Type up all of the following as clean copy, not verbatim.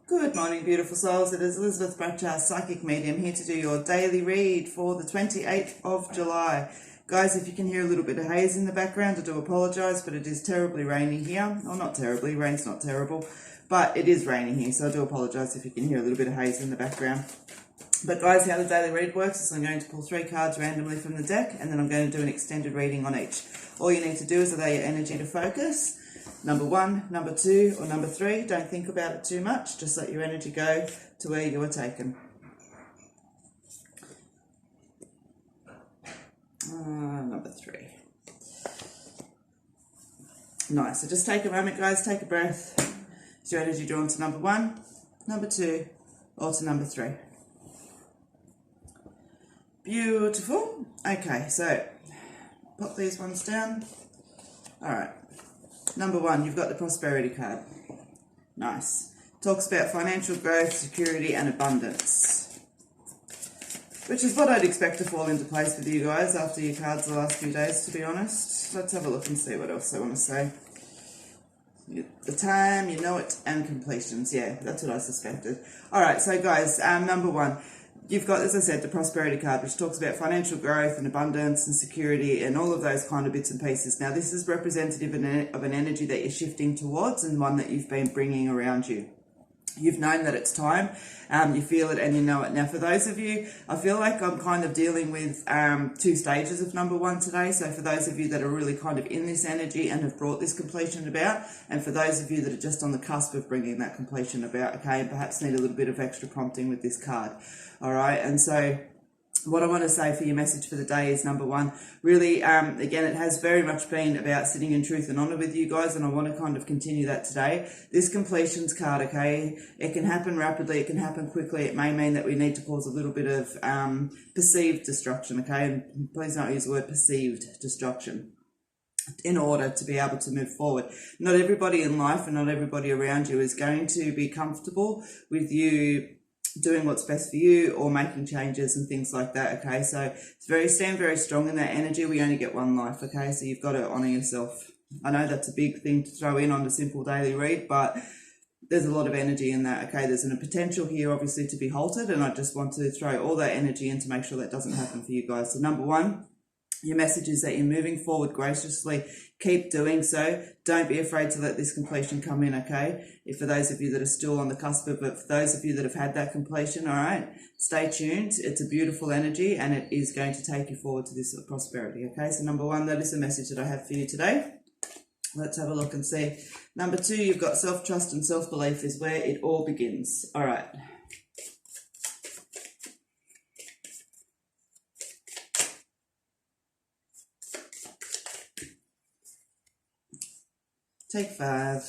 Good morning, beautiful souls. It is Elizabeth Bratcher, Psychic Medium, here to do your daily read for the 28th of July. Guys, if you can hear a little bit of haze in the background, I do apologise, but it is terribly rainy here. Well, not terribly, rain's not terrible, but it is raining here, so I do apologise if you can hear a little bit of haze in the background. But guys, how the daily read works is I'm going to pull 3 cards randomly from the deck, and then I'm going to do an extended reading on each. All you need to do is allow your energy to focus. Number 1, number 2, or number 3. Don't think about it too much. Just let your energy go to where you are taken. Number 3. Nice. So just take a moment, guys. Take a breath. Is your energy drawn to number 1, number 2, or to number 3? Beautiful. Okay, so pop these ones down. All right. Number 1, you've got the prosperity card. Nice. Talks about financial growth, security, and abundance, which is what I'd expect to fall into place with you guys after your cards the last few days, to be honest. Let's have a look and see what else I want to say. The time, you know it, and completions. Yeah, that's what I suspected. All right, so guys, number 1. You've got, as I said, the prosperity card, which talks about financial growth and abundance and security and all of those kind of bits and pieces. Now, this is representative of an energy that you're shifting towards and one that you've been bringing around you. You've known that it's time, you feel it and you know it. Now, for those of you, I feel like I'm kind of dealing with 2 stages of number 1 today. So for those of you that are really kind of in this energy and have brought this completion about, and for those of you that are just on the cusp of bringing that completion about, okay, and perhaps need a little bit of extra prompting with this card. All right, and so what I want to say for your message for the day is number 1, really, again, it has very much been about sitting in truth and honour with you guys, and I want to kind of continue that today. This completions card, okay, it can happen rapidly, it can happen quickly. It may mean that we need to cause a little bit of perceived destruction, okay, and please don't use the word perceived destruction in order to be able to move forward. Not everybody in life and not everybody around you is going to be comfortable with you doing what's best for you or making changes and things like that, okay? So it's stand very strong in that energy. We only get one life, okay? So you've got to honour yourself. I know that's a big thing to throw in on a simple daily read, but there's a lot of energy in that, okay? There's a potential here, obviously, to be halted, and I just want to throw all that energy in to make sure that doesn't happen for you guys. So number 1, your message is that you're moving forward graciously. Keep doing so. Don't be afraid to let this completion come in, okay? If for those of you that are still on the cusp of it, for those of you that have had that completion, all right, stay tuned. It's a beautiful energy and it is going to take you forward to this prosperity, okay? So number 1, that is the message that I have for you today. Let's have a look and see. Number 2, you've got self-trust and self-belief is where it all begins. All right. Take 5,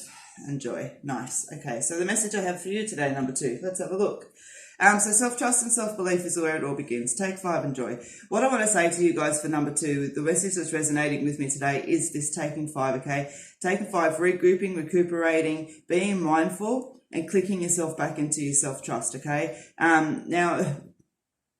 enjoy. Nice. Okay, so the message I have for you today, number 2, let's have a look. So self-trust and self-belief is where it all begins. Take 5, enjoy. What I want to say to you guys for number 2, the message that's resonating with me today is this taking 5, okay? Taking 5, regrouping, recuperating, being mindful, and clicking yourself back into your self-trust, okay? Now,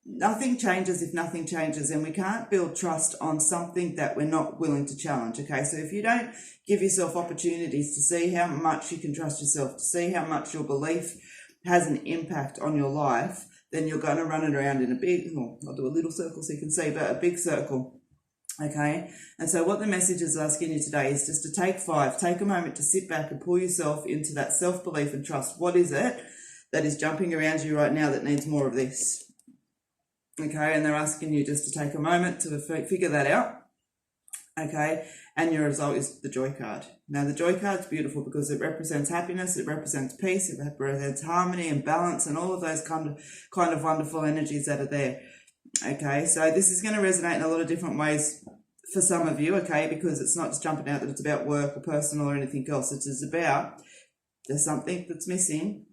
nothing changes if nothing changes, and we can't build trust on something that we're not willing to challenge, okay? So if you don't give yourself opportunities to see how much you can trust yourself, to see how much your belief has an impact on your life, then you're going to run it around in a big, I'll do a little circle so you can see, but a big circle, okay? And so what the message is asking you today is just to take 5, take a moment to sit back and pull yourself into that self-belief and trust. What is it that is jumping around you right now that needs more of this? Okay, and they're asking you just to take a moment to figure that out, okay? And your result is the joy card. Now, the joy card's beautiful because it represents happiness, it represents peace, it represents harmony and balance and all of those kind of wonderful energies that are there, okay? So this is going to resonate in a lot of different ways for some of you, okay, because it's not just jumping out that it's about work or personal or anything else. It is about there's something that's missing,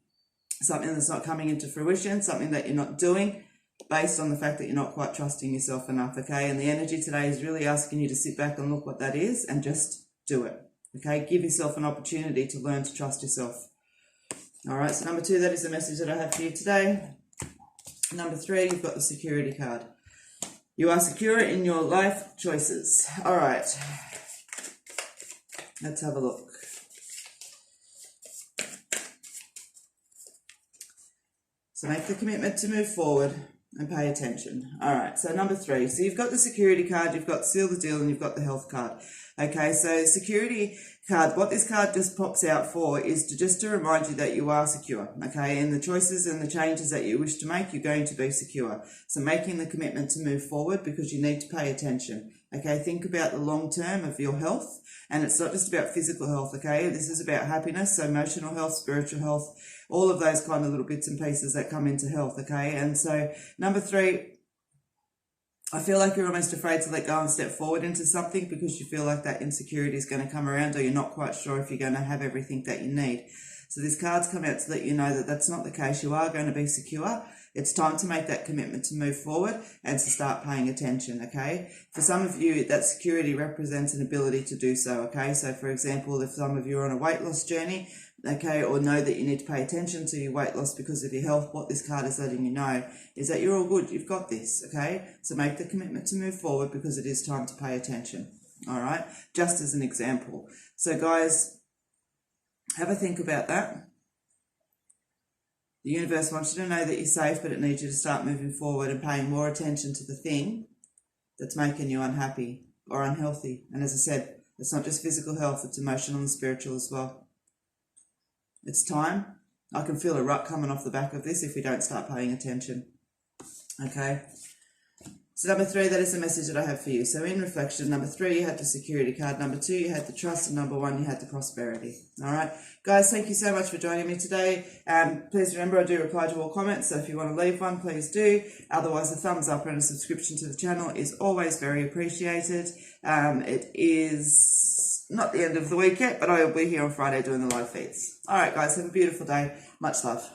something that's not coming into fruition, something that you're not doing, based on the fact that you're not quite trusting yourself enough, okay? And the energy today is really asking you to sit back and look what that is and just do it, okay? Give yourself an opportunity to learn to trust yourself. All right, so number 2, that is the message that I have for you today. Number 3, you've got the security card. You are secure in your life choices. All right, let's have a look. So make the commitment to move forward and pay attention. All right, so number 3. So you've got the security card, you've got seal the deal, and you've got the health card. Okay, so security card, what this card just pops out for is to remind you that you are secure. Okay, and the choices and the changes that you wish to make, you're going to be secure. So making the commitment to move forward because you need to pay attention. Okay, think about the long term of your health, and it's not just about physical health. Okay, this is about happiness, so emotional health, spiritual health, all of those kind of little bits and pieces that come into health. Okay, and so number 3, I feel like you're almost afraid to let go and step forward into something because you feel like that insecurity is going to come around, or you're not quite sure if you're going to have everything that you need. So this card's come out to let you know that that's not the case. You are going to be secure. It's time to make that commitment to move forward and to start paying attention, okay? For some of you, that security represents an ability to do so, okay? So, for example, if some of you are on a weight loss journey, okay, or know that you need to pay attention to your weight loss because of your health, what this card is letting you know is that you're all good. You've got this, okay? So make the commitment to move forward because it is time to pay attention, all right? Just as an example. So, guys, have a think about that. The universe wants you to know that you're safe, but it needs you to start moving forward and paying more attention to the thing that's making you unhappy or unhealthy. And as I said, it's not just physical health, it's emotional and spiritual as well. It's time. I can feel a rut coming off the back of this if we don't start paying attention. Okay. So number 3, that is the message that I have for you. So in reflection, number 3, you had the security card. Number 2, you had the trust. And number 1, you had the prosperity. All right. Guys, thank you so much for joining me today. Please remember, I do reply to all comments. So if you want to leave one, please do. Otherwise, a thumbs up and a subscription to the channel is always very appreciated. It is not the end of the week yet, but I will be here on Friday doing the live feeds. All right, guys, have a beautiful day. Much love.